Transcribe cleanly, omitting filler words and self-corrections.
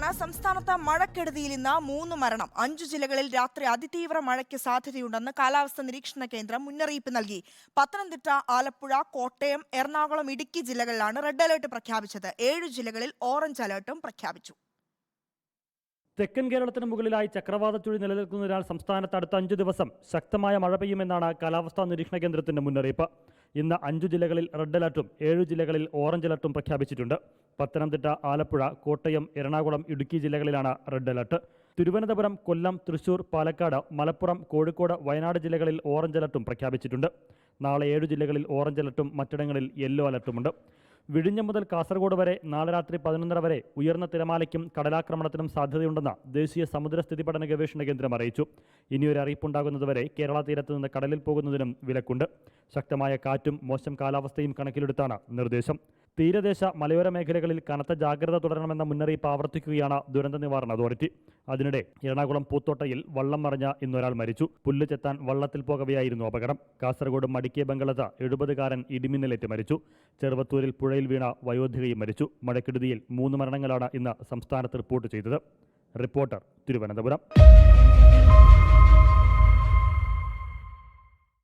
വാർത്തയാണ്. സംസ്ഥാനത്ത് മഴക്കെടുതിയിൽ ഇന്ന് 3 മരണം. 5 ജില്ലകളിൽ രാത്രി അതിതീവ്ര മഴയ്ക്ക് സാധ്യതയുണ്ടെന്ന് കാലാവസ്ഥാ നിരീക്ഷണ കേന്ദ്രം മുന്നറിയിപ്പ് നൽകി. പത്തനംതിട്ട, ആലപ്പുഴ, കോട്ടയം, എറണാകുളം, ഇടുക്കി ജില്ലകളിലാണ് റെഡ് അലർട്ട് പ്രഖ്യാപിച്ചത്. 7 ജില്ലകളിൽ ഓറഞ്ച് അലർട്ടും പ്രഖ്യാപിച്ചു. തെക്കൻ കേരളത്തിന് മുകളിലായി ചക്രവാത ചുഴി നിലനിൽക്കുന്നതിനാൽ സംസ്ഥാനത്ത് അടുത്ത 5 ദിവസം ശക്തമായ മഴ പെയ്യുമെന്നാണ് കാലാവസ്ഥാ നിരീക്ഷണ കേന്ദ്രത്തിന്റെ മുന്നറിയിപ്പ്. ഇന്ന് 5 ജില്ലകളിൽ റെഡ് അലർട്ടും 7 ജില്ലകളിൽ ഓറഞ്ച് അലർട്ടും പ്രഖ്യാപിച്ചിട്ടുണ്ട്. പത്തനംതിട്ട, ആലപ്പുഴ, കോട്ടയം, എറണാകുളം, ഇടുക്കി ജില്ലകളിലാണ് റെഡ് അലർട്ട്. തിരുവനന്തപുരം, കൊല്ലം, തൃശൂർ, പാലക്കാട്, മലപ്പുറം, കോഴിക്കോട്, വയനാട് ജില്ലകളിൽ ഓറഞ്ച് അലർട്ടും പ്രഖ്യാപിച്ചിട്ടുണ്ട്. നാളെ 7 ജില്ലകളിൽ ഓറഞ്ച് അലർട്ടും മറ്റിടങ്ങളിൽ യെല്ലോ അലർട്ടുമുണ്ട്. വിഴിഞ്ഞം മുതൽ കാസർഗോഡ് വരെ നാളെ രാത്രി 11:30 വരെ ഉയർന്ന തിരമാലയ്ക്കും കടലാക്രമണത്തിനും സാധ്യതയുണ്ടെന്ന് ദേശീയ സമുദ്ര സ്ഥിതി പഠന ഗവേഷണ കേന്ദ്രം അറിയിച്ചു. ഇനിയൊരു അറിയിപ്പുണ്ടാകുന്നതുവരെ കേരള തീരത്ത് നിന്ന് കടലിൽ പോകുന്നതിനും വിലക്കുണ്ട്. ശക്തമായ കാറ്റും മോശം കാലാവസ്ഥയും കണക്കിലെടുത്താണ് നിർദ്ദേശം. തീരദേശ മലയോര മേഖലകളിൽ കനത്ത ജാഗ്രത തുടരണമെന്ന മുന്നറിയിപ്പ് ആവർത്തിക്കുകയാണ് ദുരന്ത നിവാരണ അതോറിറ്റി. അതിനിടെ എറണാകുളം പൂത്തോട്ടയിൽ വള്ളം മറിഞ്ഞ ഇന്നൊരാൾ മരിച്ചു. പുല്ല് ചെത്താൻ വള്ളത്തിൽ പോകവെയായിരുന്നു അപകടം. കാസർഗോഡ് മടിക്കിയ ബംഗളത്ത് 70-കാരൻ ഇടിമിന്നലേറ്റ് മരിച്ചു. ചെറുവത്തൂരിൽ പുഴയിൽ വീണ വയോധികയും മരിച്ചു. മഴക്കെടുതിയിൽ 3 മരണങ്ങളാണ് ഇന്ന് സംസ്ഥാനത്ത് റിപ്പോർട്ട് ചെയ്തത്. റിപ്പോർട്ടർ, തിരുവനന്തപുരം.